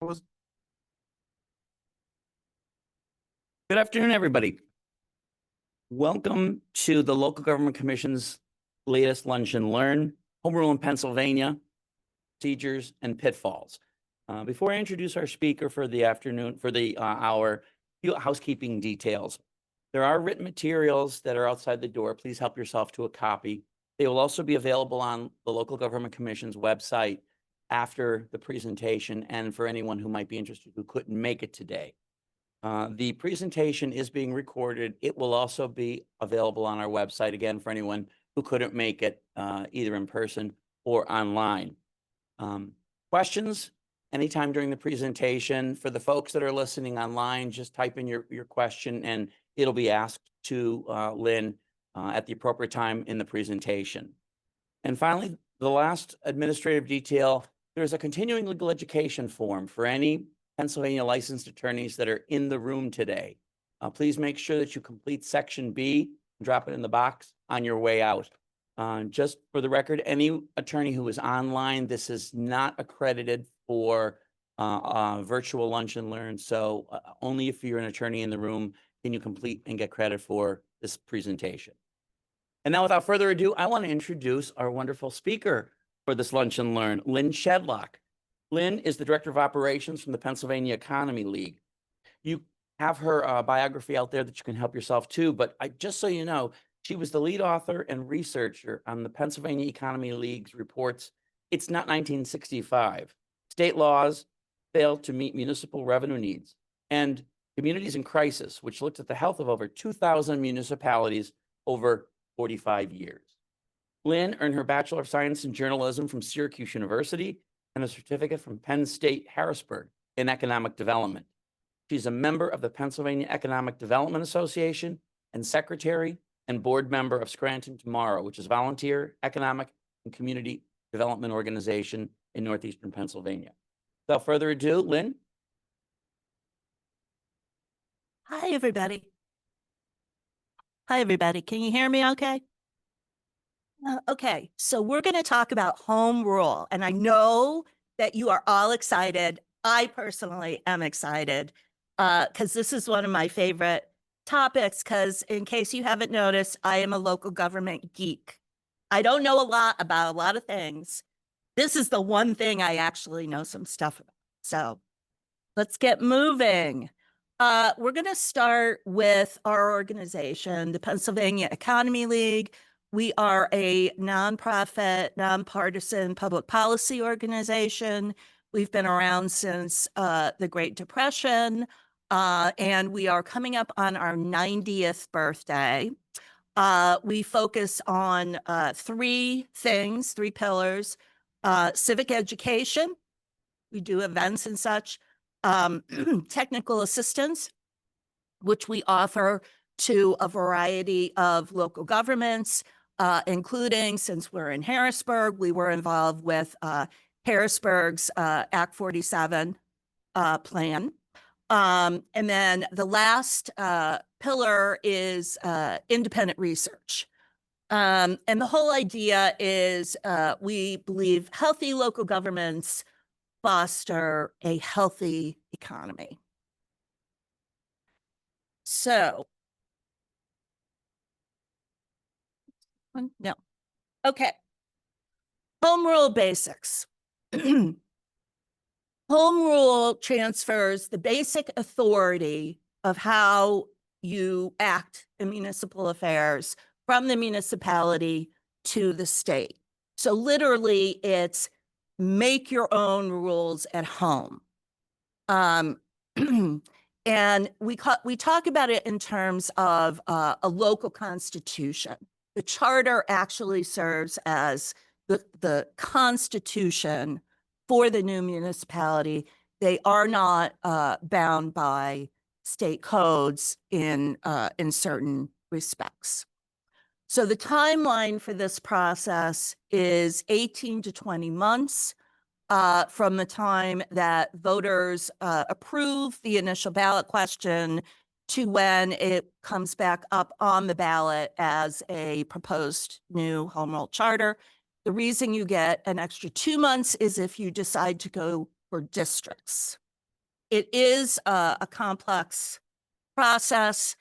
Good afternoon, everybody. Welcome to the Local Government Commission's latest Lunch and Learn, Home Rule in Pennsylvania, Procedures and Pitfalls. Before I introduce our speaker for the afternoon, for the hour, few housekeeping details. There are written materials that are outside the door. Please help yourself to a copy. They will also be available on the Local Government Commission's website after the presentation and for anyone who might be interested who couldn't make it today. The presentation is being recorded. It will also be available on our website, again, for anyone who couldn't make it either in person or online. Questions anytime during the presentation. For the folks that are listening online, just type in your question and it'll be asked to Lynn at the appropriate time in the presentation. And finally, the last administrative detail, there's a continuing legal education form for any Pennsylvania licensed attorneys that are in the room today. Please make sure that you complete section B, drop it in the box on your way out. Just for the record, any attorney who is online, this is not accredited for virtual lunch and learn. So only if you're an attorney in the room can you complete and get credit for this presentation. And now, without further ado, I want to introduce our wonderful speaker for this lunch and learn, Lynn Shedlock. Lynn is the Director of Operations from the Pennsylvania Economy League. You have her biography out there that you can help yourself to, but just so you know, she was the lead author and researcher on the Pennsylvania Economy League's reports, It's Not 1965, State Laws Failed to Meet Municipal Revenue Needs, and Communities in Crisis, which looked at the health of over 2,000 municipalities over 45 years. Lynn earned her Bachelor of Science in Journalism from Syracuse University and a certificate from Penn State Harrisburg in Economic Development. She's a member of the Pennsylvania Economic Development Association and secretary and board member of Scranton Tomorrow, which is a volunteer economic and community development organization in northeastern Pennsylvania. Without further ado, Lynn. Hi, everybody. Hi, everybody. Can you hear me okay? Okay, so we're going to talk about home rule. And I know that you are all excited. I personally am excited because this is one of my favorite topics, because in case you haven't noticed, I am a local government geek. I don't know a lot about a lot of things. This is the one thing I actually know some stuff about. So let's get moving. We're going to start with our organization, the Pennsylvania Economy League. We are a nonprofit, nonpartisan public policy organization. We've been around since the Great Depression, and we are coming up on our 90th birthday. We focus on three things, three pillars: civic education. We do events and such. Technical assistance, which we offer to a variety of local governments, including, since we're in Harrisburg, we were involved with Harrisburg's Act 47 plan. And then the last pillar is independent research. And the whole idea is we believe healthy local governments foster a healthy economy. So, no. Okay. Home rule basics. Home rule transfers the basic authority of how you act in municipal affairs from the municipality to the state. So literally, it's make your own rules at home. And we talk about it in terms of a local constitution. The charter actually serves as the constitution for the new municipality. They are not bound by state codes in certain respects. So the timeline for this process is 18 to 20 months from the time that voters approve the initial ballot question to when it comes back up on the ballot as a proposed new home rule charter. The reason you get an extra 2 months is if you decide to go for districts. It is a complex process.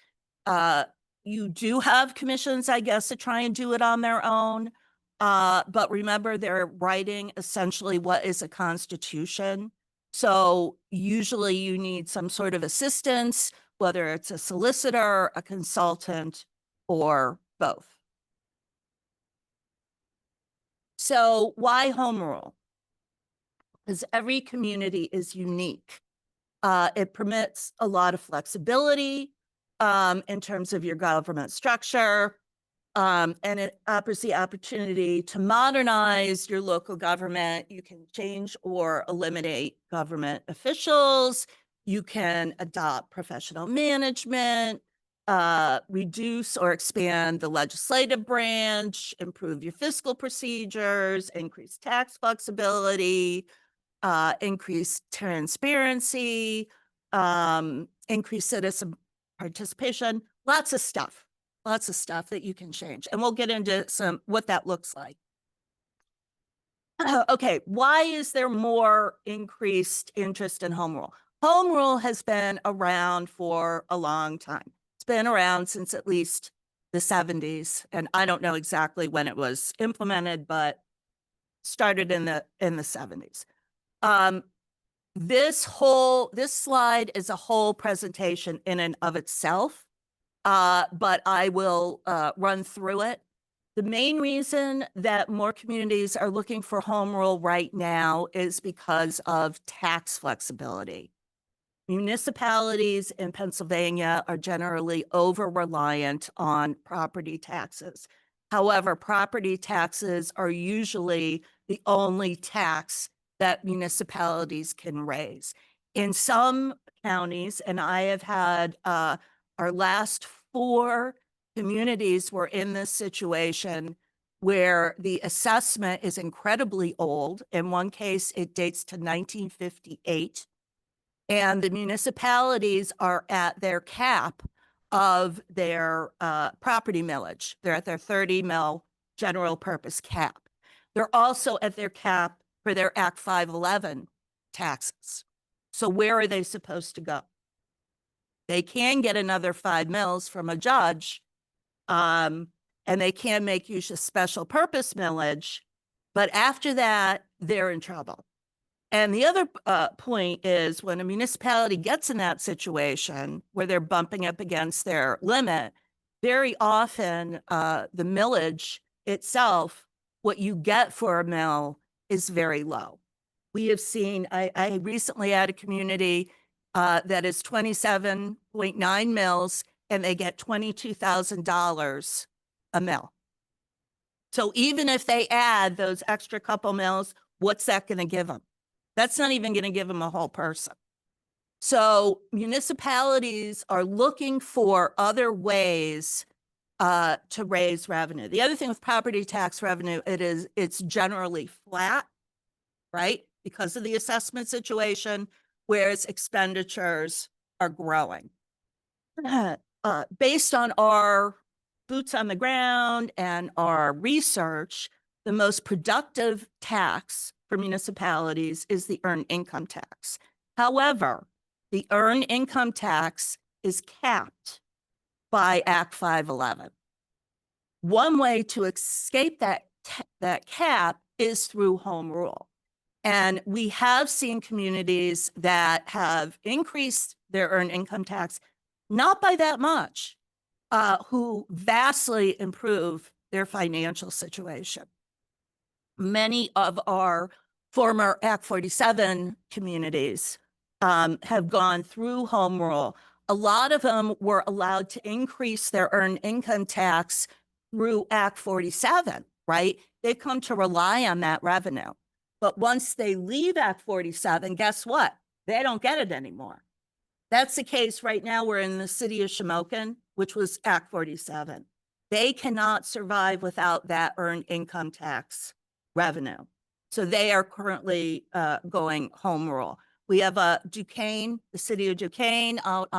You do have commissions, I guess, to try and do it on their own. But remember, they're writing essentially what is a constitution. So usually you need some sort of assistance, whether it's a solicitor, a consultant, or both. So why home rule? Because every community is unique. It permits a lot of flexibility in terms of your government structure, and it offers the opportunity to modernize your local government. You can change or eliminate government officials. You can adopt professional management, reduce or expand the legislative branch, improve your fiscal procedures, increase tax flexibility, increase transparency, increase citizen participation, lots of stuff that you can change. And we'll get into what that looks like. Okay, why is there more increased interest in home rule? Home rule has been around for a long time. It's been around since at least the 70s. And I don't know exactly when it was implemented, but started in the 70s. This slide is a whole presentation in and of itself, but I will run through it. The main reason that more communities are looking for home rule right now is because of tax flexibility. Municipalities in Pennsylvania are generally over-reliant on property taxes. However, property taxes are usually the only tax that municipalities can raise. In some counties, and I have had our last 4 communities were in this situation where the assessment is incredibly old. In one case, it dates to 1958. And the municipalities are at their cap of their property millage. They're at their 30 mil general purpose cap. They're also at their cap for their Act 511 taxes. So where are they supposed to go? They can get another 5 mils from a judge, and they can make use of special purpose millage, but after that, they're in trouble. And the other point is when a municipality gets in that situation where they're bumping up against their limit, very often the millage itself, what you get for a mill is very low. We have seen, I recently had a community that is 27.9 mils and they get $22,000 a mill. So even if they add those extra couple mils, what's that going to give them? That's not even going to give them a whole person. So municipalities are looking for other ways to raise revenue. The other thing with property tax revenue, it's generally flat, right? Because of the assessment situation, whereas expenditures are growing. Based on our boots on the ground and our research, the most productive tax for municipalities is the earned income tax. However, the earned income tax is capped by Act 511. One way to escape that cap is through home rule. And we have seen communities that have increased their earned income tax, not by that much, who vastly improve their financial situation. Many of our former Act 47 communities have gone through home rule. A lot of them were allowed to increase their earned income tax through Act 47, right? They've come to rely on that revenue. But once they leave Act 47, guess what? They don't get it anymore. That's the case right now. We're in the city of Shamokin, which was Act 47. They cannot survive without that earned income tax revenue. So they are currently going home rule. We have Duquesne, the city of Duquesne out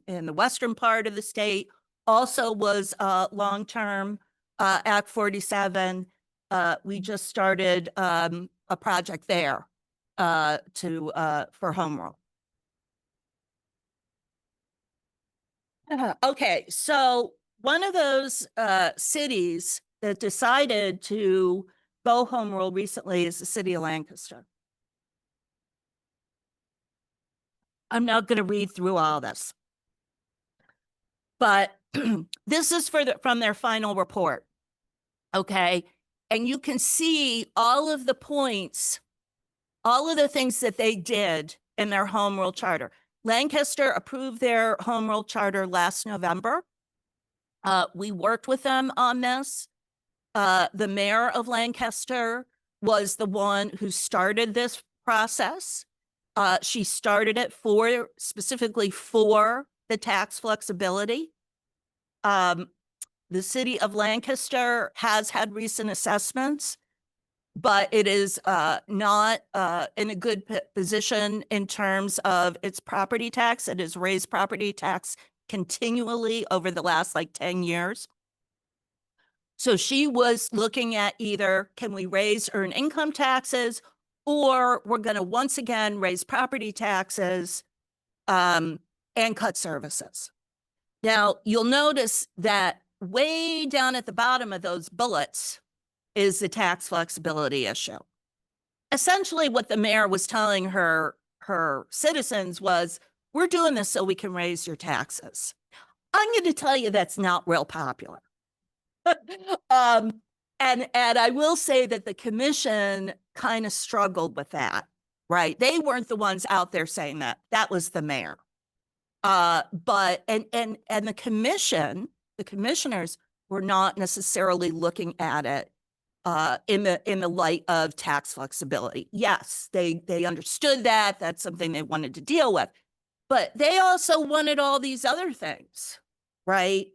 in the western part of the state, also was long-term Act 47. We just started a project there for home rule. Okay, so one of those cities that decided to go home rule recently is the city of Lancaster. I'm not going to read through all this, but this is from their final report. Okay, and you can see all of the points, all of the things that they did in their home rule charter. Lancaster approved their home rule charter last November. We worked with them on this. The mayor of Lancaster was the one who started this process. She started it specifically for the tax flexibility. The city of Lancaster has had recent assessments, but it is not in a good position in terms of its property tax. It has raised property tax continually over the last 10 years. So she was looking at either can we raise earned income taxes, or we're going to once again raise property taxes and cut services. Now, you'll notice that way down at the bottom of those bullets is the tax flexibility issue. Essentially, what the mayor was telling her citizens was, we're doing this so we can raise your taxes. I'm going to tell you that's not real popular. And I will say that the commission kind of struggled with that, right? They weren't the ones out there saying that. That was the mayor. But the commissioners were not necessarily looking at it in the light of tax flexibility. Yes, they understood that. That's something they wanted to deal with. But they also wanted all these other things, right?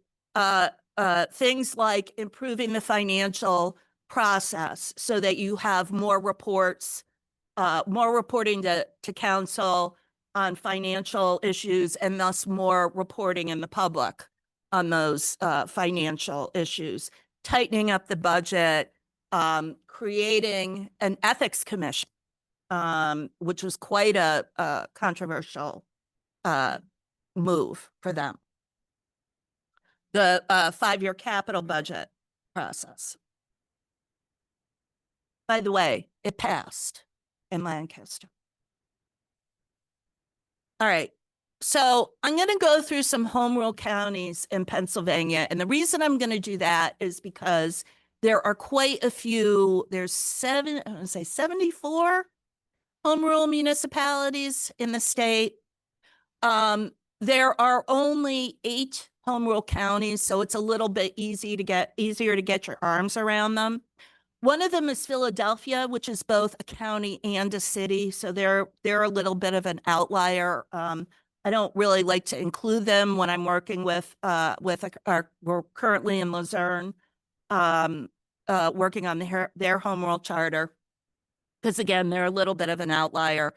Things like improving the financial process so that you have more reports, more reporting to council on financial issues, and thus more reporting in the public on those financial issues, tightening up the budget, creating an ethics commission, which was quite a controversial move for them. The 5-year capital budget process. By the way, it passed in Lancaster. All right. So I'm going to go through some home rule counties in Pennsylvania. And the reason I'm going to do that is because there are quite a few. There's 74 home rule municipalities in the state. There are only 8 home rule counties, so it's a little bit easier to get your arms around them. One of them is Philadelphia, which is both a county and a city, so they're a little bit of an outlier. I don't really like to include them when I'm working with we're currently in Luzerne, working on their home rule charter, because again, they're a little bit of an outlier.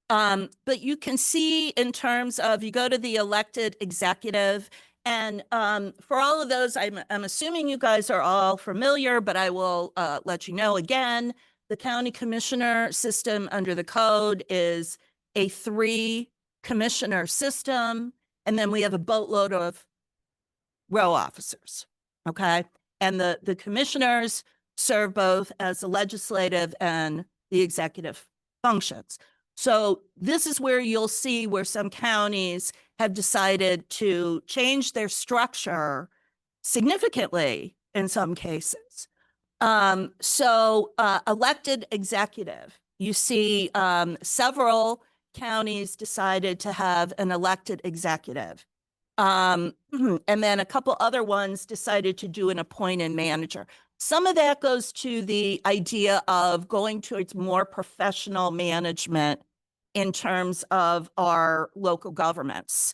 But you can see in terms of, you go to the elected executive, and for all of those, I'm assuming you guys are all familiar, but I will let you know again, the county commissioner system under the code is a 3-commissioner system, and then we have a boatload of row officers, okay? And the commissioners serve both as the legislative and the executive functions. So this is where you'll see where some counties have decided to change their structure significantly in some cases. Elected executive, you see several counties decided to have an elected executive. And then a couple other ones decided to do an appointed manager. Some of that goes to the idea of going towards more professional management in terms of our local governments,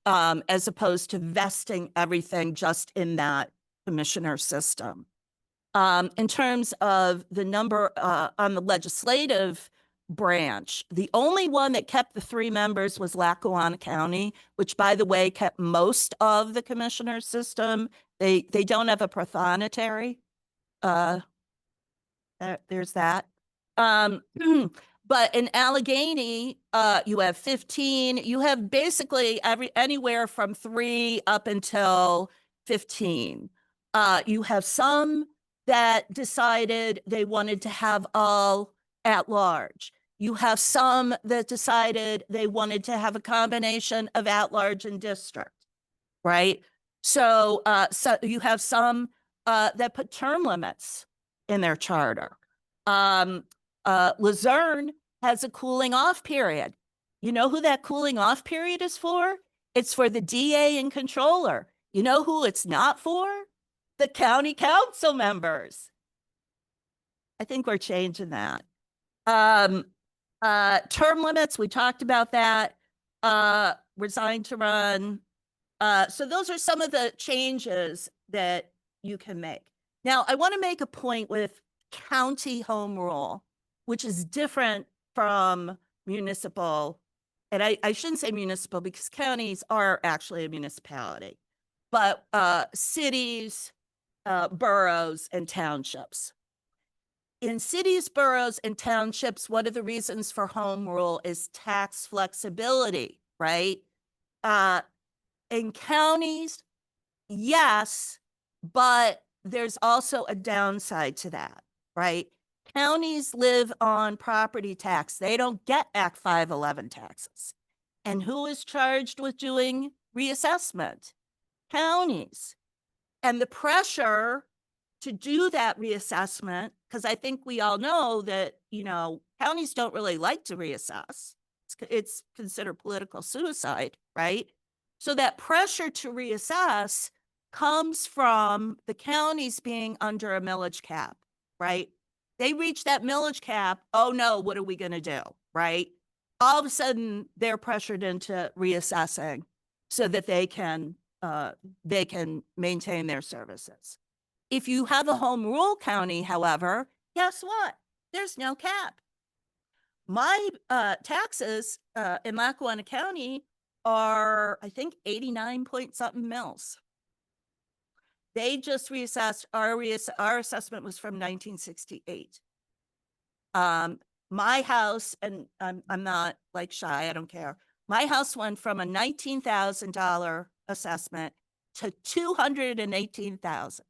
as opposed to vesting everything just in that commissioner system. In terms of the number on the legislative branch, the only one that kept the 3 members was Lackawanna County, which, by the way, kept most of the commissioner system. They don't have a prothonotary. There's that. But in Allegheny, you have 15, you have basically anywhere from 3 up until 15. You have some that decided they wanted to have all at large. You have some that decided they wanted to have a combination of at large and district, right? So, so you have some that put term limits in their charter. Luzerne has a cooling off period. You know who that cooling off period is for? It's for the DA and controller. You know who it's not for? The county council members. I think we're changing that. Term limits, we talked about that. Resigned to run. So those are some of the changes that you can make. Now, I want to make a point with county home rule, which is different from municipal. And I shouldn't say municipal because counties are actually a municipality, but cities, boroughs, and townships. In cities, boroughs, and townships, one of the reasons for home rule is tax flexibility, right? In counties, yes, but there's also a downside to that, right? Counties live on property tax. They don't get Act 511 taxes. And who is charged with doing reassessment? Counties. And the pressure to do that reassessment, because I think we all know that, you know, counties don't really like to reassess. It's considered political suicide, right? So that pressure to reassess comes from the counties being under a millage cap, right? They reach that millage cap. Oh no, what are we going to do? Right? All of a sudden they're pressured into reassessing so that they can maintain their services. If you have a home rule county, however, guess what? There's no cap. My taxes in Lackawanna County are, I think, 89 point something mils. They just reassessed, our assessment was from 1968. My house, and I'm not like shy, I don't care. My house went from a $19,000 assessment to $218,000.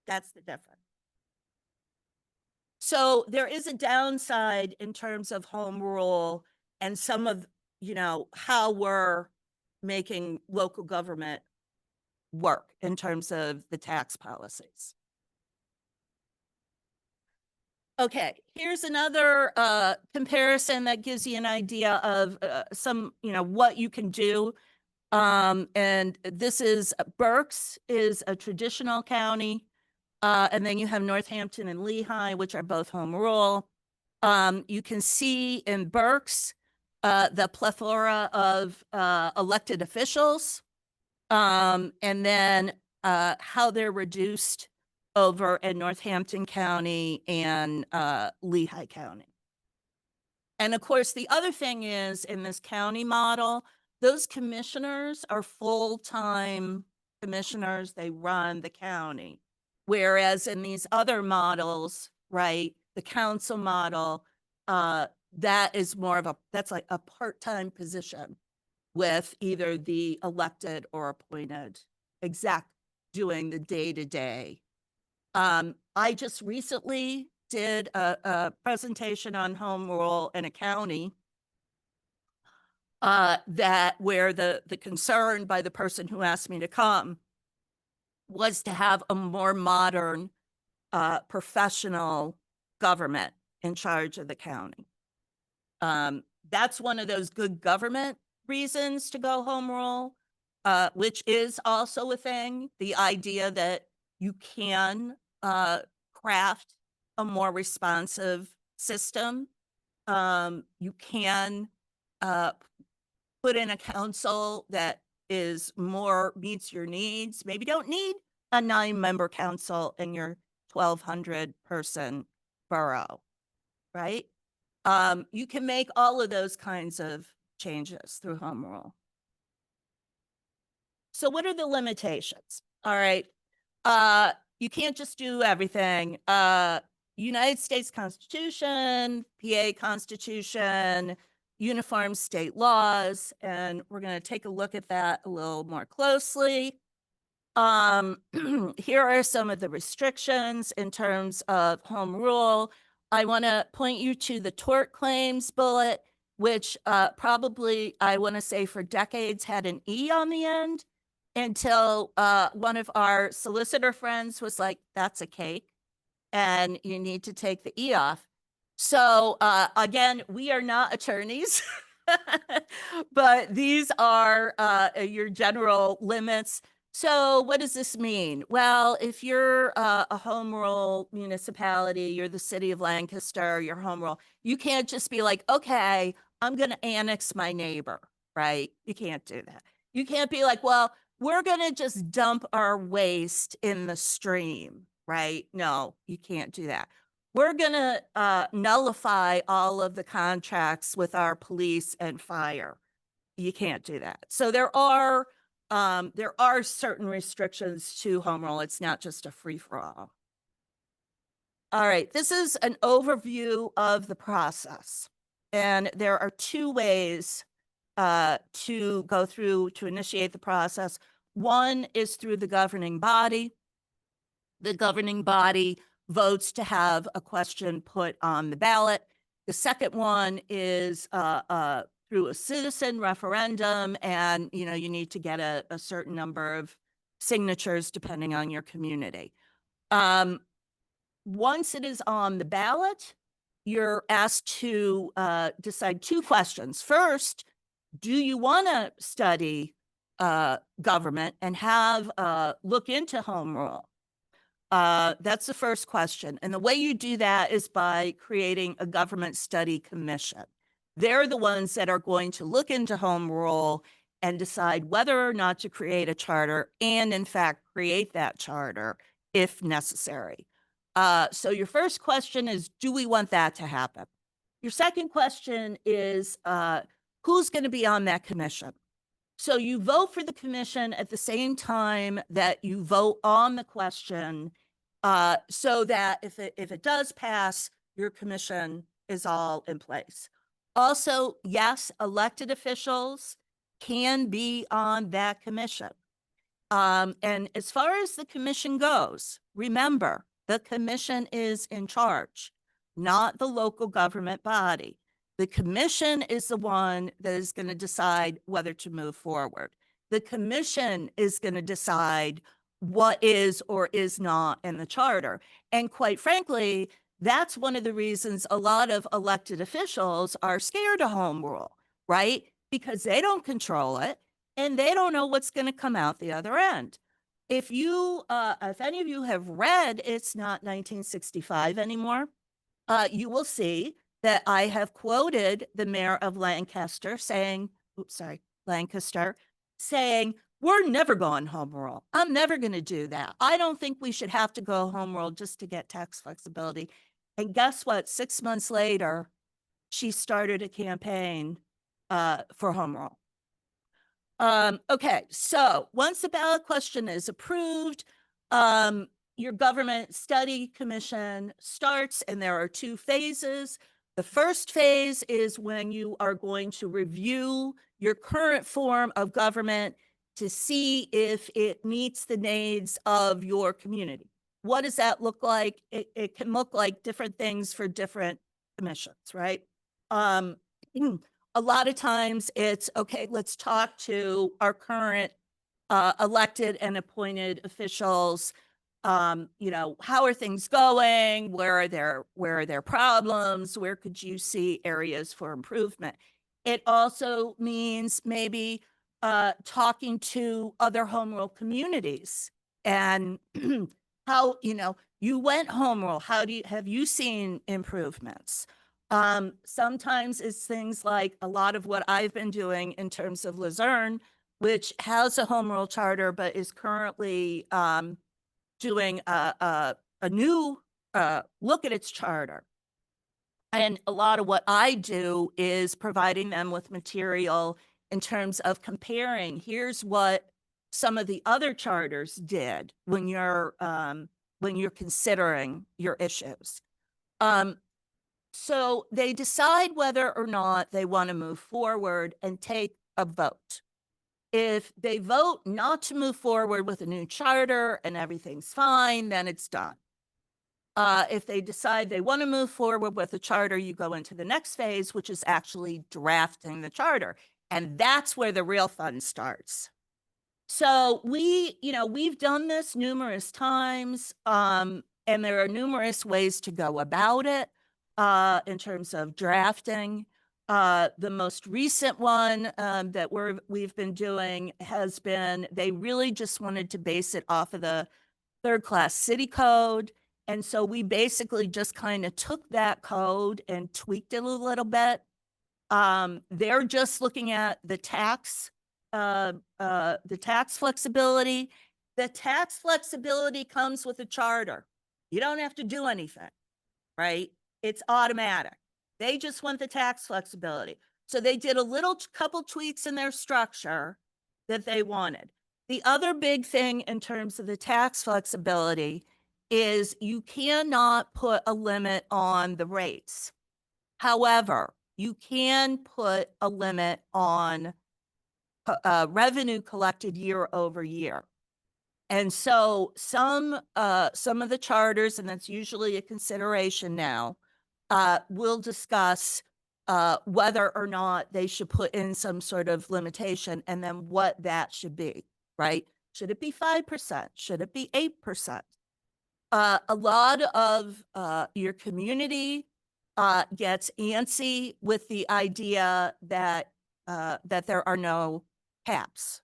That's the difference. So there is a downside in terms of home rule and some of, you know, how we're making local government work in terms of the tax policies. Okay, here's another comparison that gives you an idea of some, you know, what you can do. And this is Berks is a traditional county. And then you have Northampton and Lehigh, which are both home rule. You can see in Berks the plethora of elected officials, and then how they're reduced over in Northampton County and Lehigh County. And of course, the other thing is in this county model, those commissioners are full-time commissioners. They run the county. Whereas in these other models, right, the council model, that is more of that's like a part-time position with either the elected or appointed exec doing the day-to-day. I just recently did a presentation on home rule in a county that where the concern by the person who asked me to come was to have a more modern, professional government in charge of the county. That's one of those good government reasons to go home rule, which is also a thing. The idea that you can craft a more responsive system. You can put in a council that is more meets your needs. Maybe don't need a 9-member council in your 1,200 person borough, right? You can make all of those kinds of changes through home rule. So what are the limitations? All right. You can't just do everything. United States Constitution, PA Constitution, uniform state laws, and we're going to take a look at that a little more closely. Here are some of the restrictions in terms of home rule. I want to point you to the tort claims bullet, which probably, I want to say for decades had an E on the end until one of our solicitor friends was like, that's a cake and you need to take the E off. So again, we are not attorneys, but these are your general limits. So what does this mean? Well, if you're a home rule municipality, you're the city of Lancaster, you're home rule, you can't just be like, okay, I'm going to annex my neighbor, right? You can't do that. You can't be like, well, we're going to just dump our waste in the stream, right? No, you can't do that. We're going to nullify all of the contracts with our police and fire. You can't do that. So there are certain restrictions to home rule. It's not just a free for all. All right, this is an overview of the process. And there are two ways to go through to initiate the process. One is through the governing body. The governing body votes to have a question put on the ballot. The second one is through a citizen referendum, and you need to get a certain number of signatures depending on your community. Once it is on the ballot, you're asked to decide two questions. First, do you want to study government and have look into home rule? That's the first question. And the way you do that is by creating a government study commission. They're the ones that are going to look into home rule and decide whether or not to create a charter and, in fact, create that charter if necessary. So your first question is, do we want that to happen? Your second question is, who's going to be on that commission? So you vote for the commission at the same time that you vote on the question, so that if it does pass, your commission is all in place. Also, yes, elected officials can be on that commission. And as far as the commission goes, remember, the commission is in charge, not the local government body. The commission is the one that is going to decide whether to move forward. The commission is going to decide what is or is not in the charter. And quite frankly, that's one of the reasons a lot of elected officials are scared of home rule, right? Because they don't control it and they don't know what's going to come out the other end. If any of you have read It's Not 1965 Anymore, you will see that I have quoted the mayor of Lancaster saying, Lancaster, saying, we're never going home rule. I'm never going to do that. I don't think we should have to go home rule just to get tax flexibility. And guess what? 6 months later, she started a campaign for home rule. Okay, so once the ballot question is approved, your government study commission starts, and there are two phases. The first phase is when you are going to review your current form of government to see if it meets the needs of your community. What does that look like? It can look like different things for different commissions, right? A lot of times it's, okay, let's talk to our current elected and appointed officials. How are things going? Where are their problems? Where could you see areas for improvement? It also means maybe talking to other home rule communities and how, you went home rule. Have you seen improvements? Sometimes it's things like a lot of what I've been doing in terms of Luzerne, which has a home rule charter, but is currently doing a new look at its charter. And a lot of what I do is providing them with material in terms of comparing. Here's what some of the other charters did when you're considering your issues. So they decide whether or not they want to move forward and take a vote. If they vote not to move forward with a new charter and everything's fine, then it's done. If they decide they want to move forward with a charter, you go into the next phase, which is actually drafting the charter. And that's where the real fun starts. So we've done this numerous times, and there are numerous ways to go about it in terms of drafting. The most recent one that we've been doing has been, they really just wanted to base it off of the third-class city code. And so we basically just kind of took that code and tweaked it a little bit. They're just looking at the tax flexibility. The tax flexibility comes with a charter. You don't have to do anything, right? It's automatic. They just want the tax flexibility. So they did a couple tweaks in their structure that they wanted. The other big thing in terms of the tax flexibility is you cannot put a limit on the rates. However, you can put a limit on revenue collected year over year. And so some of the charters, and that's usually a consideration now, will discuss whether or not they should put in some sort of limitation and then what that should be, right? Should it be 5%? Should it be 8%? A lot of your community gets antsy with the idea that there are no caps.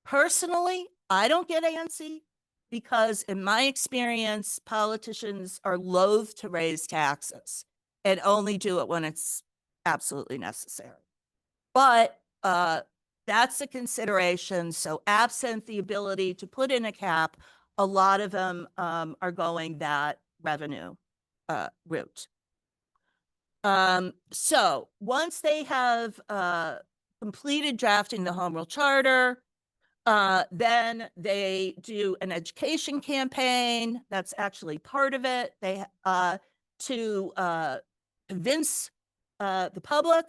Personally, I don't get antsy because in my experience, politicians are loath to raise taxes and only do it when it's absolutely necessary. But that's a consideration. So absent the ability to put in a cap, a lot of them are going that revenue route. So once they have completed drafting the home rule charter, then they do an education campaign. That's actually part of it. They to convince the public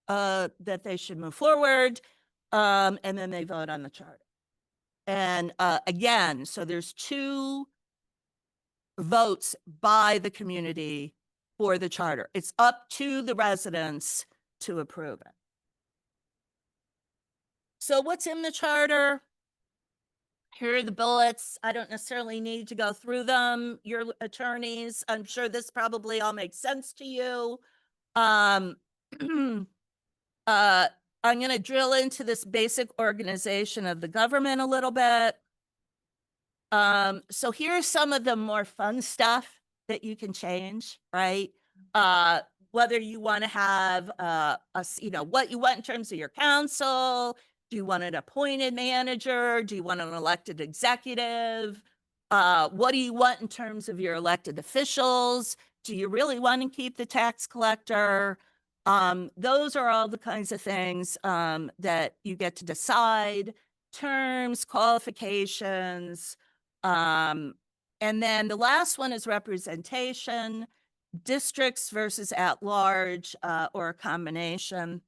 that they should move forward, and then they vote on the charter. And again, so there's 2 votes by the community for the charter. It's up to the residents to approve it. So what's in the charter? Here are the bullets. I don't necessarily need to go through them. Your attorneys, I'm sure this probably all makes sense to you. I'm going to drill into this basic organization of the government a little bit. So here's some of the more fun stuff that you can change, right? Whether you want to have what you want in terms of your council. Do you want an appointed manager? Do you want an elected executive? What do you want in terms of your elected officials? Do you really want to keep the tax collector? Those are all the kinds of things that you get to decide. Terms, qualifications. And then the last one is representation, districts versus at large, or a combination.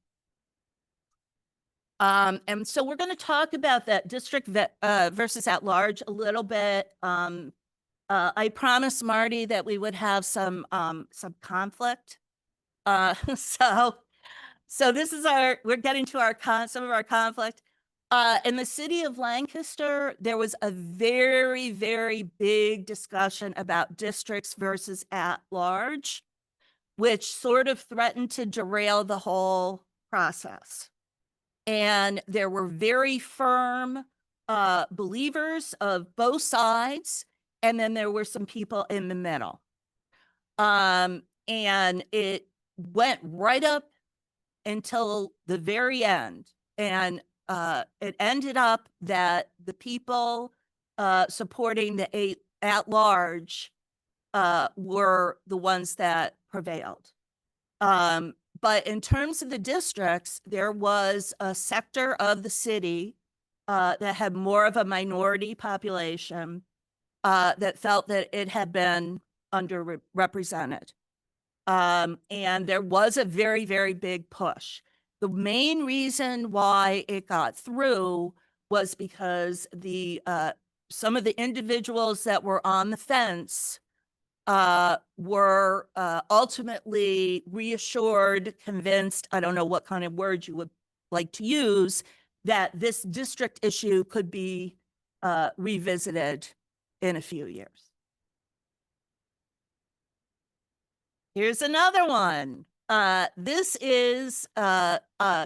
And so we're going to talk about that district versus at large a little bit. I promised Marty that we would have some conflict. So this is we're getting to some of our conflict. In the city of Lancaster, there was a very, very big discussion about districts versus at large, which sort of threatened to derail the whole process. And there were very firm believers of both sides. And then there were some people in the middle. And it went right up until the very end. And it ended up that the people supporting the at large were the ones that prevailed. But in terms of the districts, there was a sector of the city that had more of a minority population that felt that it had been underrepresented. And there was a very, very big push. The main reason why it got through was because some of the individuals that were on the fence were ultimately reassured, convinced, I don't know what kind of word you would like to use, that this district issue could be revisited in a few years. Here's another one. This is a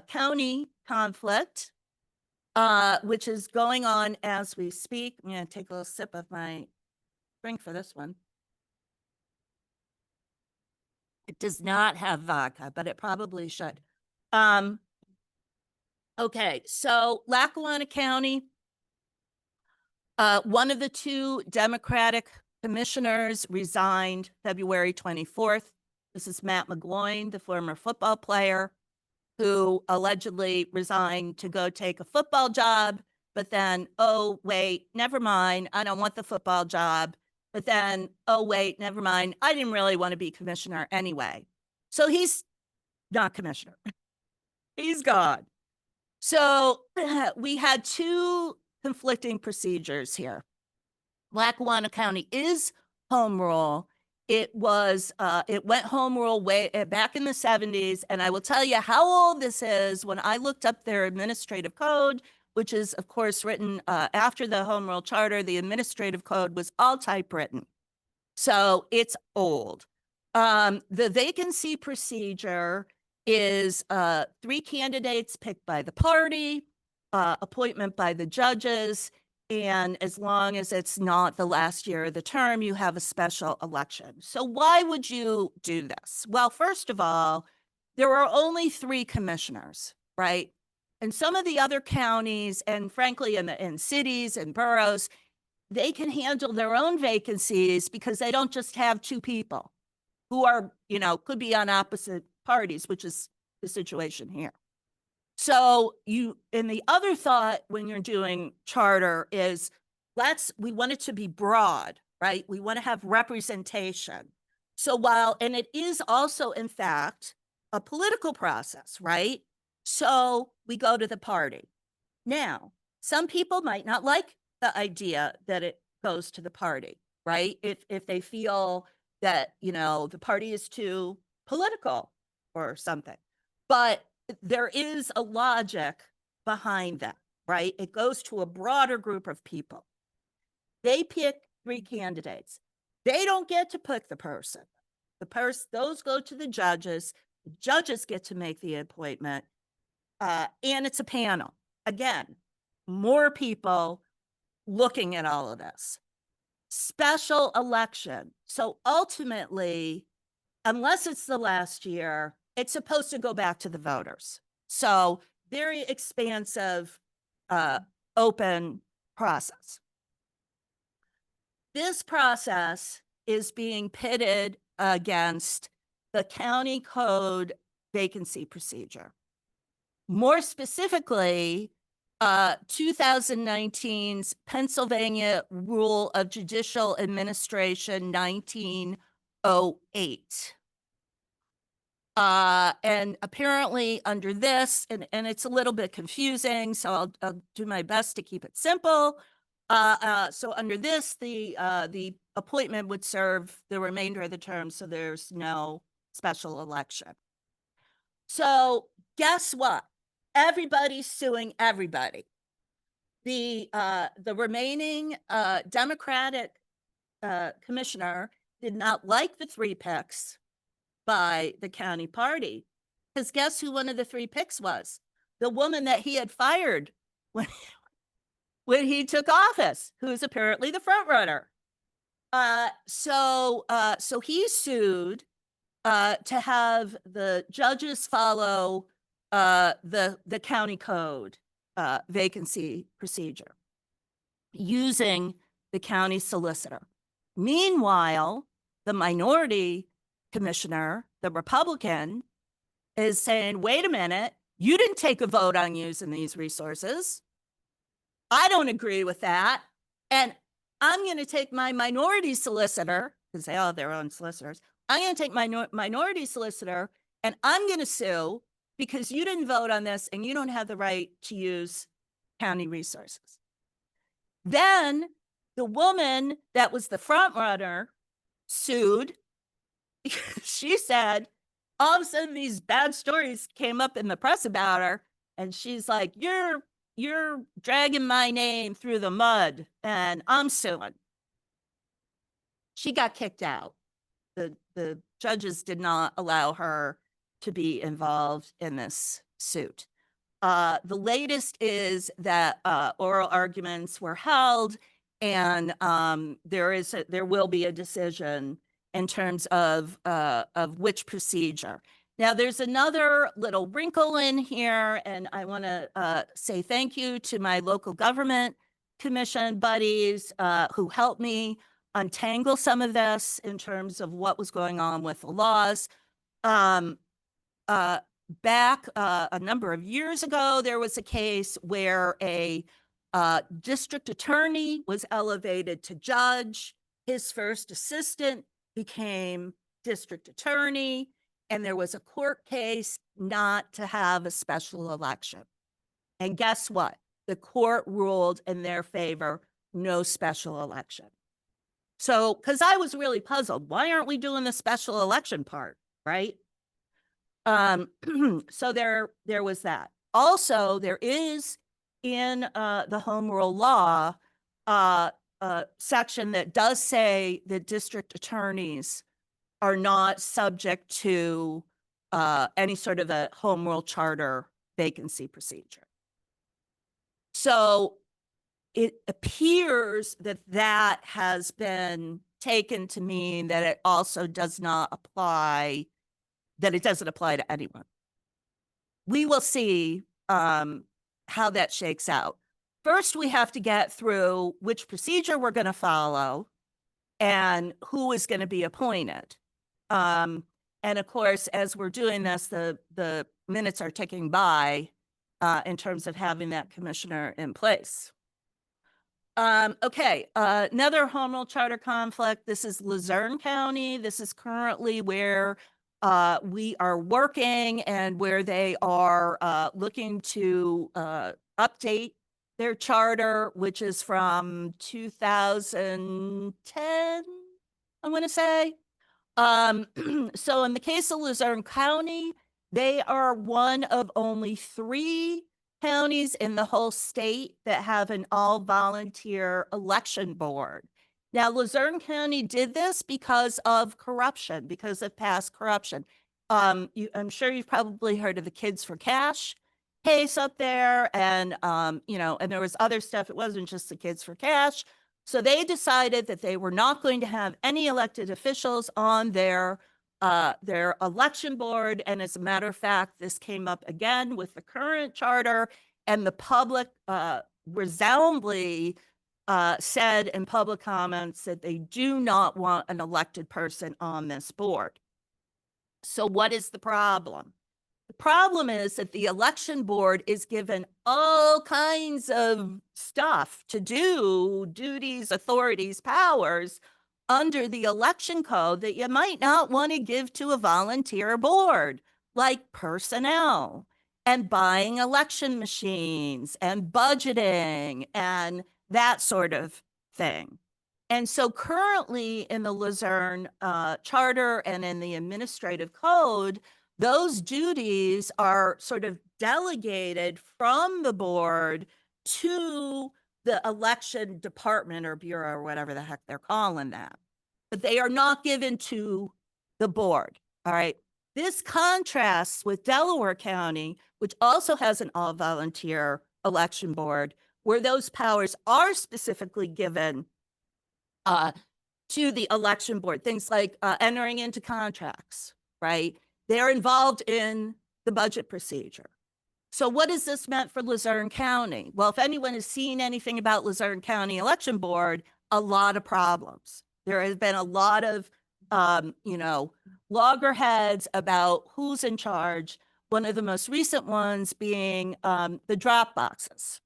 county conflict, which is going on as we speak. I'm going to take a little sip of my drink for this one. It does not have vodka, but it probably should. Okay, so Lackawanna County, one of the two Democratic commissioners resigned February 24th. This is Matt McGloin, the former football player, who allegedly resigned to go take a football job, but then, oh, wait, never mind, I don't want the football job. But then, oh, wait, never mind, I didn't really want to be commissioner anyway. So he's not commissioner. He's gone. So we had two conflicting procedures here. Lackawanna County is home rule. It went home rule way back in the 70s. And I will tell you how old this is when I looked up their administrative code, which is, of course, written after the home rule charter. The administrative code was all typewritten. So it's old. The vacancy procedure is 3 candidates picked by the party, appointment by the judges, and as long as it's not the last year of the term, you have a special election. So why would you do this? Well, first of all, there are only 3 commissioners, right? And some of the other counties, and frankly, in cities and boroughs, they can handle their own vacancies because they don't just have 2 people who are, could be on opposite parties, which is the situation here. So and the other thought when you're doing charter is we want it to be broad, right? We want to have representation. So and it is also, in fact, a political process, right? So we go to the party. Now, some people might not like the idea that it goes to the party, right? If they feel that, the party is too political or something. But there is a logic behind that, right? It goes to a broader group of people. They pick 3 candidates. They don't get to pick the person. Those go to the judges. The judges get to make the appointment. And it's a panel. Again, more people looking at all of this. Special election. So ultimately, unless it's the last year, it's supposed to go back to the voters. So very expansive, open process. This process is being pitted against the county code vacancy procedure. More specifically, 2019's Pennsylvania Rule of Judicial Administration 1908. And apparently under this, and it's a little bit confusing, so I'll do my best to keep it simple. So under this, the appointment would serve the remainder of the term, so there's no special election. So guess what? Everybody's suing everybody. The remaining Democratic commissioner did not like the 3 picks by the county party, because guess who one of the 3 picks was? The woman that he had fired when he took office, who's apparently the front runner. So he sued to have the judges follow the county code vacancy procedure using the county solicitor. Meanwhile, the minority commissioner, the Republican, is saying, wait a minute, you didn't take a vote on using these resources. I don't agree with that. And I'm going to take my minority solicitor, because they all have their own solicitors, I'm going to take my minority solicitor and I'm going to sue because you didn't vote on this and you don't have the right to use county resources. Then the woman that was the front runner sued because she said all of a sudden these bad stories came up in the press about her, and she's like, you're dragging my name through the mud and I'm suing. She got kicked out. The judges did not allow her to be involved in this suit. The latest is that oral arguments were held, and there will be a decision in terms of which procedure. Now, there's another little wrinkle in here, and I want to say thank you to my local government commission buddies who helped me untangle some of this in terms of what was going on with the laws. Back a number of years ago, there was a case where a district attorney was elevated to judge. His first assistant became district attorney, and there was a court case not to have a special election. And guess what? The court ruled in their favor, no special election. So, because I was really puzzled, why aren't we doing the special election part, right? So there was that. Also, there is in the home rule law section that does say that district attorneys are not subject to any sort of a home rule charter vacancy procedure. So it appears that that has been taken to mean that it also does not apply, that it doesn't apply to anyone. We will see how that shakes out. First, we have to get through which procedure we're going to follow and who is going to be appointed. And of course, as we're doing this, the minutes are ticking by in terms of having that commissioner in place. Okay, another home rule charter conflict. This is Luzerne County. This is currently where we are working and where they are looking to update their charter, which is from 2010, I want to say. So in the case of Luzerne County, they are one of only 3 counties in the whole state that have an all-volunteer election board. Now, Luzerne County did this because of corruption, because of past corruption. I'm sure you've probably heard of the Kids for Cash case up there, and and there was other stuff. It wasn't just the Kids for Cash. So they decided that they were not going to have any elected officials on their election board. And as a matter of fact, this came up again with the current charter, and the public resoundingly said in public comments that they do not want an elected person on this board. So what is the problem? The problem is that the election board is given all kinds of stuff to do, duties, authorities, powers under the election code that you might not want to give to a volunteer board, like personnel and buying election machines and budgeting and that sort of thing. And so currently in the Luzerne charter and in the administrative code, those duties are sort of delegated from the board to the election department or bureau or whatever the heck they're calling that. But they are not given to the board, all right? This contrasts with Delaware County, which also has an all-volunteer election board, where those powers are specifically given to the election board. Things like entering into contracts, right? They're involved in the budget procedure. So what has this meant for Luzerne County? Well, if anyone has seen anything about Luzerne County Election Board, a lot of problems. There has been a lot of, loggerheads about who's in charge. One of the most recent ones being the drop boxes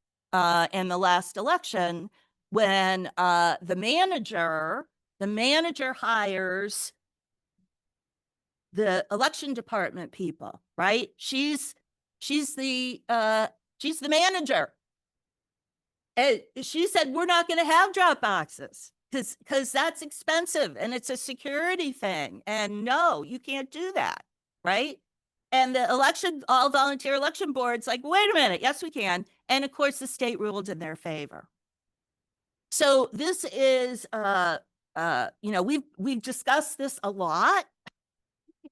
in the last election, when the manager hires the election department people, right? She's the manager. And she said, we're not going to have drop boxes because that's expensive and it's a security thing. And no, you can't do that, right? And the all volunteer election boards, like, wait a minute, yes, we can. And of course, the state ruled in their favor. So this is, we've discussed this a lot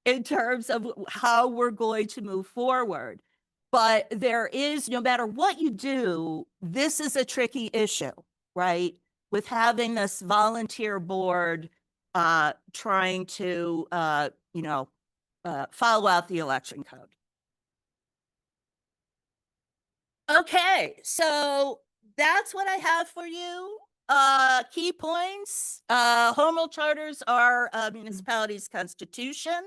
in terms of how we're going to move forward. But there is, no matter what you do, this is a tricky issue, right? With having this volunteer board trying to, follow out the election code. Okay, so that's what I have for you. Key points. Home rule charters are a municipality's constitution.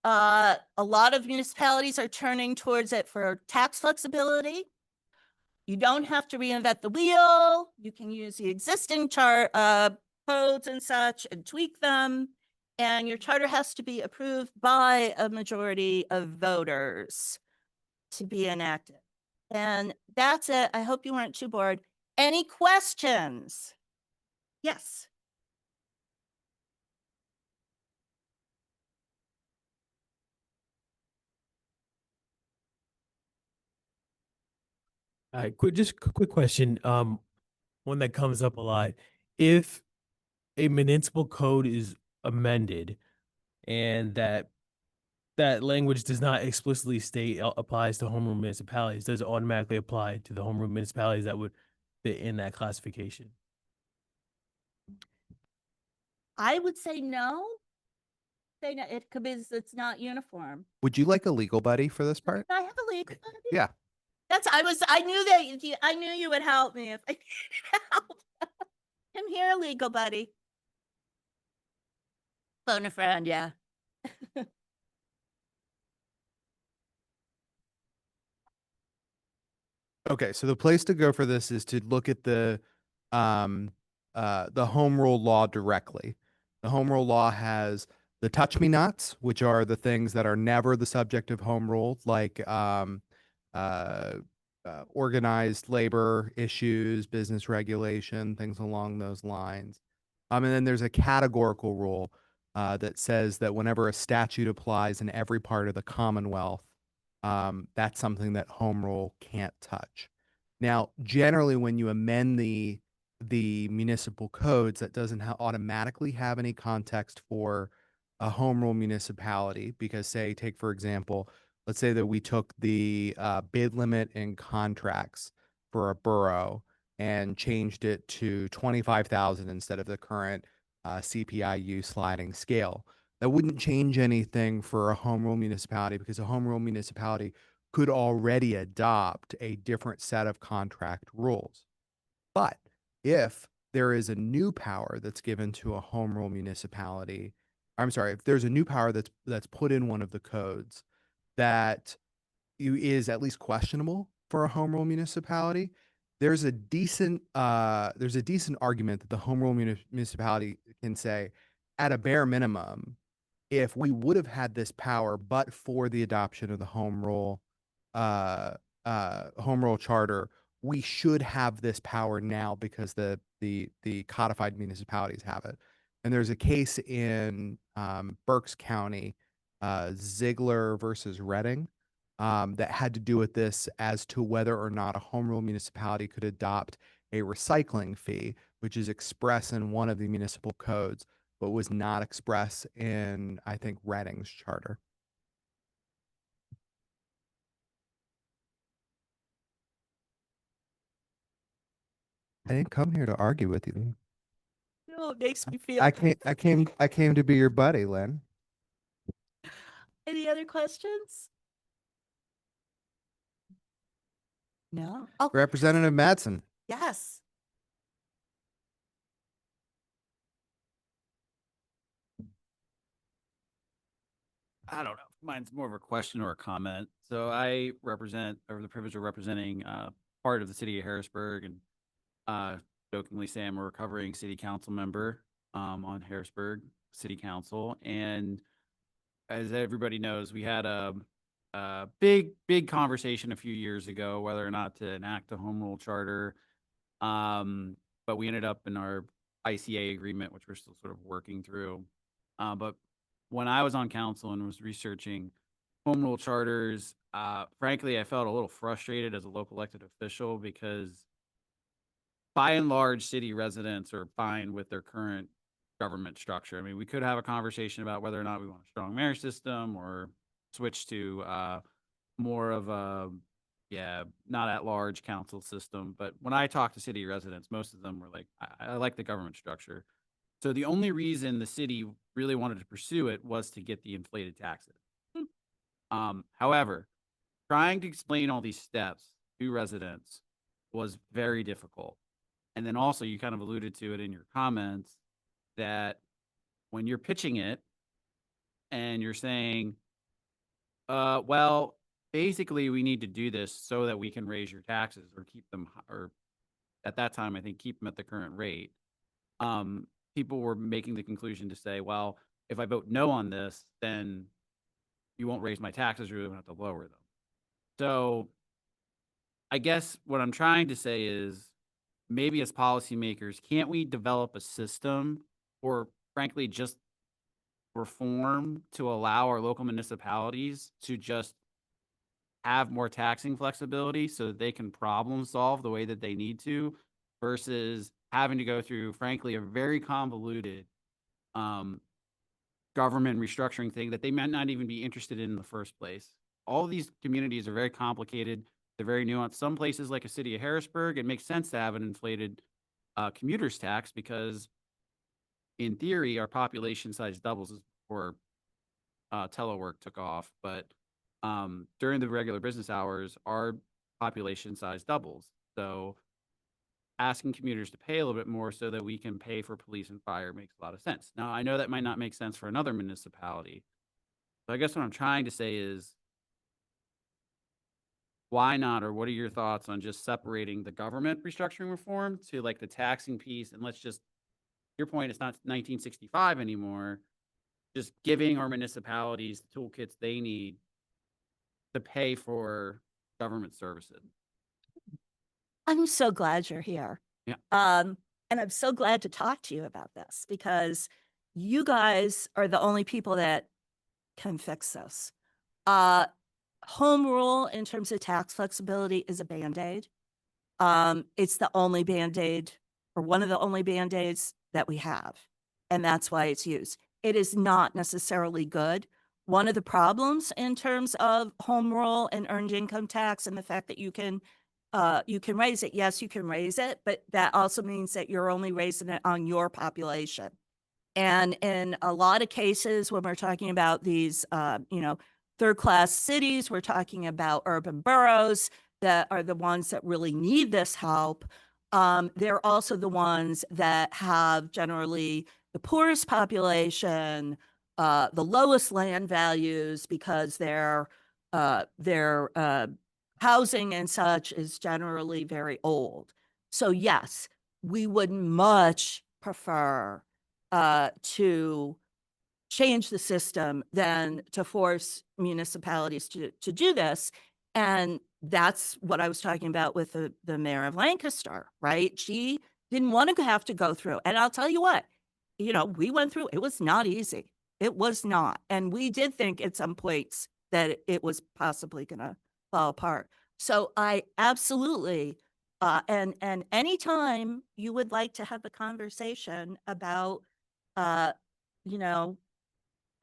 A lot of municipalities are turning towards it for tax flexibility. You don't have to reinvent the wheel. You can use the existing codes and such and tweak them. And your charter has to be approved by a majority of voters to be enacted. And that's it. I hope you weren't too bored. Any questions? Yes. Quick question. One that comes up a lot. If a municipal code is amended and that language does not explicitly state applies to home rule municipalities, does it automatically apply to the home rule municipalities that would fit in that classification? I would say no. Say no, it could be it's not uniform. Would you like a legal buddy for this part? I have a legal buddy. Yeah. I knew you would help me if I needed help. I'm here, legal buddy. Phone a friend, yeah. Okay, so the place to go for this is to look at the home rule law directly. The home rule law has the touch me nots, which are the things that are never the subject of home rule, like organized labor issues, business regulation, things along those lines. And then there's a categorical rule that says that whenever a statute applies in every part of the Commonwealth, that's something that home rule can't touch. Now, generally, when you amend the municipal codes, that doesn't automatically have any context for a home rule municipality, because take for example, let's say that we took the bid limit in contracts for a borough and changed it to 25,000 instead of the current CPIU sliding scale. That wouldn't change anything for a home rule municipality, because a home rule municipality could already adopt a different set of contract rules. But if there is a new power that's given to a home rule municipality, if there's a new power that's put in one of the codes that is at least questionable for a home rule municipality, there's a decent argument that the home rule municipality can say, at a bare minimum, if we would have had this power but for the adoption of the home rule charter, we should have this power now because the codified municipalities have it. And there's a case in Berks County, Ziegler versus Reading, that had to do with this as to whether or not a home rule municipality could adopt a recycling fee, which is expressed in one of the municipal codes, but was not expressed in, I think, Reading's charter. I didn't come here to argue with you. No, it makes me feel. I came to be your buddy, Lynn. Any other questions? No. Oh, Representative Madsen. yes. I don't know. Mine's more of a question or a comment. So I represent, or the privilege of representing part of the city of Harrisburg, and jokingly say I'm a recovering city council member on Harrisburg City Council. And as everybody knows, we had a big conversation a few years ago whether or not to enact a home rule charter. But we ended up in our ICA agreement, which we're still sort of working through. But when I was on council and was researching home rule charters, frankly, I felt a little frustrated as a local elected official because by and large, city residents are fine with their current government structure. I mean, we could have a conversation about whether or not we want a strong mayor system or switch to more of a, not at large council system. But when I talk to city residents, most of them were like, I like the government structure. So the only reason the city really wanted to pursue it was to get the inflated taxes. However, trying to explain all these steps to residents was very difficult. And then also you kind of alluded to it in your comments that when you're pitching it and you're saying, well, basically we need to do this so that we can raise your taxes or keep them, or at that time, I think keep them at the current rate. People were making the conclusion to say, well, if I vote no on this, then you won't raise my taxes, or you won't have to lower them. So I guess what I'm trying to say is maybe as policymakers, can't we develop a system or frankly just reform to allow our local municipalities to just have more taxing flexibility so that they can problem solve the way that they need to versus having to go through, frankly, a very convoluted government restructuring thing that they might not even be interested in the first place. All of these communities are very complicated. They're very nuanced. Some places like a city of Harrisburg, it makes sense to have an inflated commuter's tax because in theory, our population size doubles before telework took off. But during the regular business hours, our population size doubles. So asking commuters to pay a little bit more so that we can pay for police and fire makes a lot of sense. Now, I know that might not make sense for another municipality. So I guess what I'm trying to say is, why not, or what are your thoughts on just separating the government restructuring reform to like the taxing piece? And let's just, your point, it's not 1965 anymore, just giving our municipalities the toolkits they need to pay for government services. I'm so glad you're here. Yeah. And I'm so glad to talk to you about this because you guys are the only people that can fix this. Home rule in terms of tax flexibility is a Band-Aid. It's the only Band-Aid or one of the only Band-Aids that we have. And that's why it's used. It is not necessarily good. One of the problems in terms of home rule and earned income tax and the fact that you can raise it. Yes, you can raise it, but that also means that you're only raising it on your population. And in a lot of cases, when we're talking about these, third-class cities, we're talking about urban boroughs that are the ones that really need this help. They're also the ones that have generally the poorest population, the lowest land values because their housing and such is generally very old. So yes, we would much prefer to change the system than to force municipalities to do this. And that's what I was talking about with the mayor of Lancaster, right? She didn't want to have to go through. And I'll tell you what, we went through, it was not easy. It was not. And we did think at some points that it was possibly going to fall apart. So I absolutely, and anytime you would like to have a conversation about,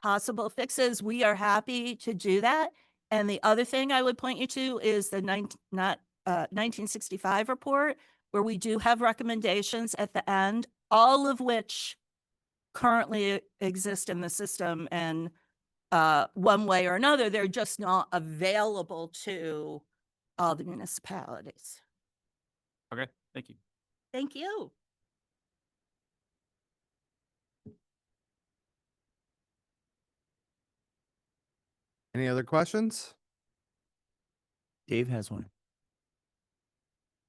possible fixes, we are happy to do that. And the other thing I would point you to is the 1965 report, where we do have recommendations at the end, all of which currently exist in the system. And one way or another, they're just not available to all the municipalities. Okay, thank you. Thank you. Any other questions? Dave has one.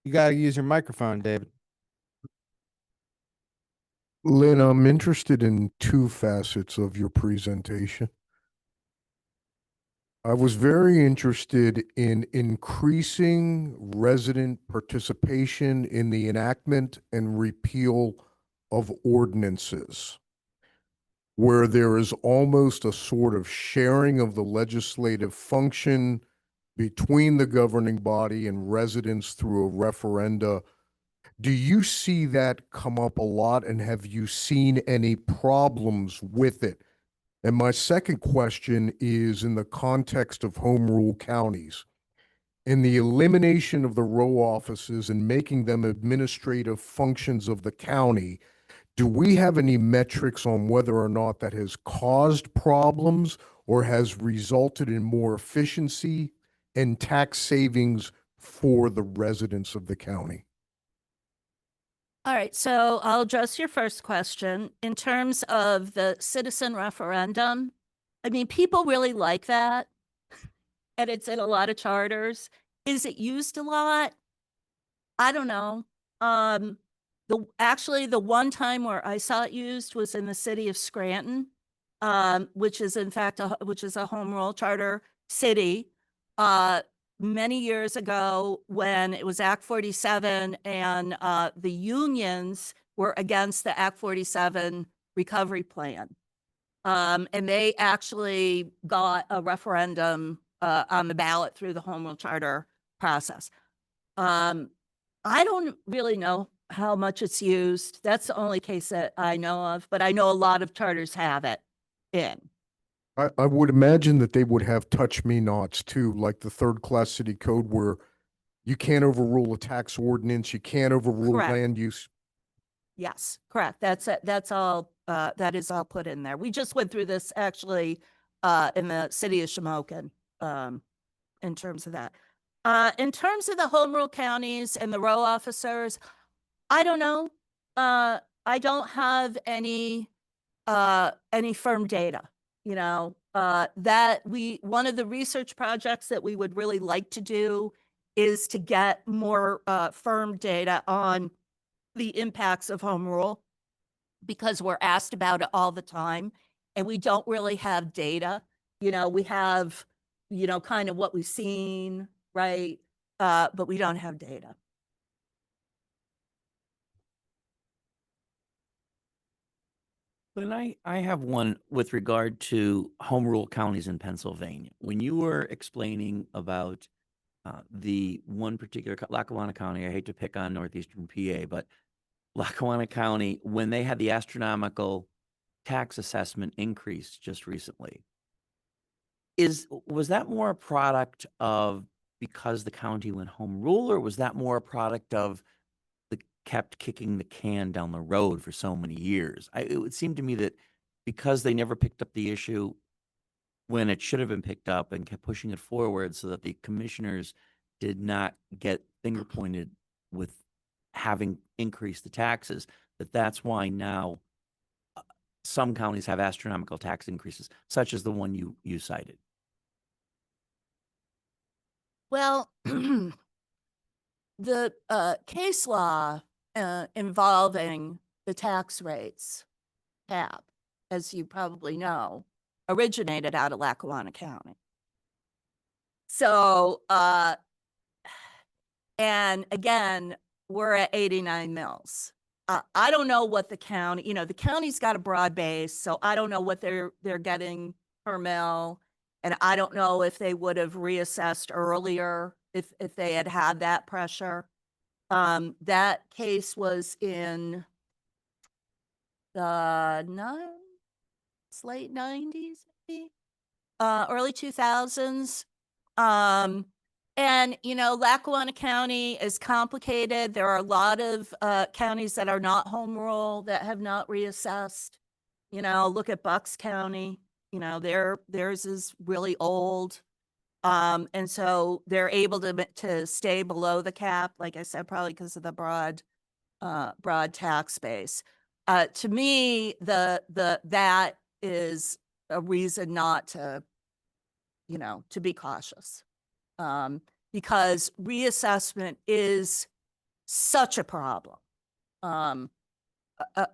You got to use your microphone, David. Lynn, I'm interested in two facets of your presentation. I was very interested in increasing resident participation in the enactment and repeal of ordinances, where there is almost a sort of sharing of the legislative function between the governing body and residents through a referenda. Do you see that come up a lot, and have you seen any problems with it? And my second question is in the context of home rule counties. In the elimination of the row offices and making them administrative functions of the county, do we have any metrics on whether or not that has caused problems or has resulted in more efficiency and tax savings for the residents of the county? All right, so I'll address your first question. In terms of the citizen referendum, I mean, people really like that. And it's in a lot of charters. Is it used a lot? I don't know. Actually the one time where I saw it used was in the city of Scranton, which is in fact which is a home rule charter city. Many years ago when it was Act 47 and the unions were against the Act 47 recovery plan. And they actually got a referendum on the ballot through the home rule charter process. I don't really know how much it's used. That's the only case that I know of, but I know a lot of charters have it in. I would imagine that they would have touch me nots too, like the third class city code where you can't overrule a tax ordinance, you can't overrule Correct. land use. Yes, correct. That's it. That's all. That is all put in there. We just went through this actually in the city of Shamokin in terms of that. In terms of the home rule counties and the row officers, I don't know. I don't have any firm data, you know, one of the research projects that we would really like to do is to get more firm data on the impacts of home rule, because we're asked about it all the time and we don't really have data. You know, we have, you know, kind of what we've seen, right? But we don't have data. Then I have one with regard to home rule counties in Pennsylvania. When you were explaining about the one particular Lackawanna County, I hate to pick on northeastern PA, but Lackawanna County, when they had the astronomical tax assessment increase just recently, was that more a product of because the county went home rule, or was that more a product of kept kicking the can down the road for so many years? It would seem to me that because they never picked up the issue when it should have been picked up and kept pushing it forward so that the commissioners did not get finger pointed with having increased the taxes, that's why now some counties have astronomical tax increases, such as the one you cited. Well, the case law involving the tax rates cap, as you probably know, originated out of Lackawanna County. So, and again, we're at 89 mills. I don't know what the county, you know, the county's got a broad base, so I don't know what they're getting per mill. And I don't know if they would have reassessed earlier if they had had that pressure. That case was in the late 90s, maybe, early 2000s. And, you know, Lackawanna County is complicated. There are a lot of counties that are not home rule that have not reassessed. You know, look at Bucks County. You know, theirs is really old. And so they're able to stay below the cap, like I said, probably because of the broad tax base. To me, that is a reason not to, you know, to be cautious. Because reassessment is such a problem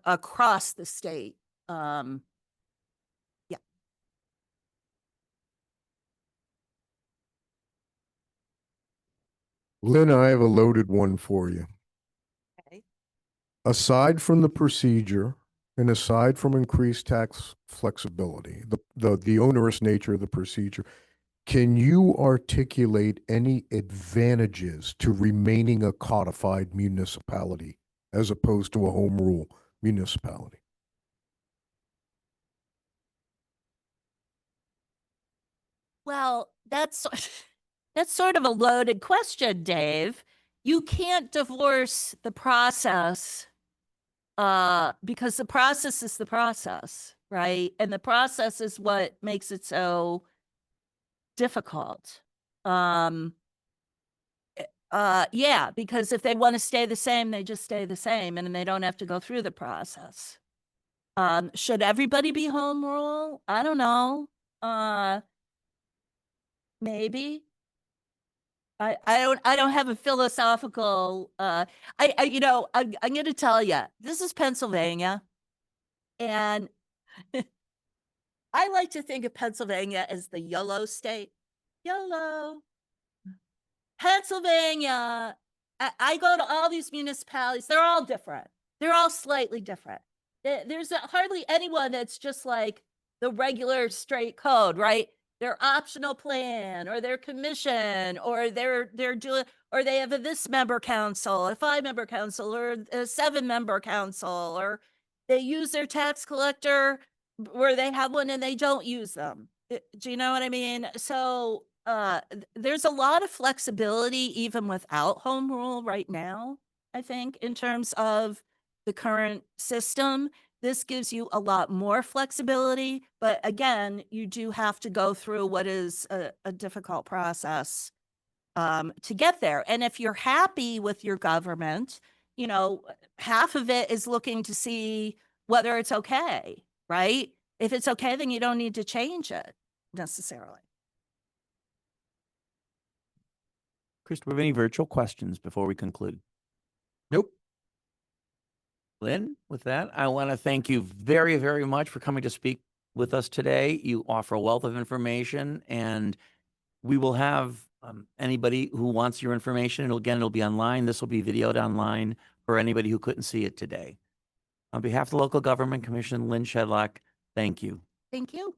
across the state. Yeah. Lynn, I have a loaded one for you. Okay. Aside from the procedure and aside from increased tax flexibility, the onerous nature of the procedure, can you articulate any advantages to remaining a codified municipality as opposed to a home rule municipality? Well, that's that's sort of a loaded question, Dave. You can't divorce the process because the process is the process, right? And the process is what makes it so difficult. Yeah, because if they want to stay the same, they just stay the same and they don't have to go through the process. Should everybody be home rule? I don't know. Maybe. I don't have a philosophical I'm gonna tell you, this is Pennsylvania. And I like to think of Pennsylvania as the YOLO state. YOLO. Pennsylvania. I go to all these municipalities. They're all different. They're all slightly different. There's hardly anyone that's just like the regular straight code, right? Their optional plan or their commission or they're doing or they have a this member council, a 5-member council or a 7-member council, or they use their tax collector where they have one and they don't use them. Do you know what I mean? So there's a lot of flexibility even without home rule right now, I think, in terms of the current system. This gives you a lot more flexibility, but again, you do have to go through what is a difficult process to get there. And if you're happy with your government, you know, half of it is looking to see whether it's okay, right? If it's okay, then you don't need to change it necessarily. Chris, do we have any virtual questions before we conclude? Nope. Lynn, with that, I want to thank you very, very much for coming to speak with us today. You offer a wealth of information, and we will have anybody who wants your information. It'll be online. This will be videoed online for anybody who couldn't see it today. On behalf of the Local Government Commission, Lynn Shedlock, thank you. Thank you.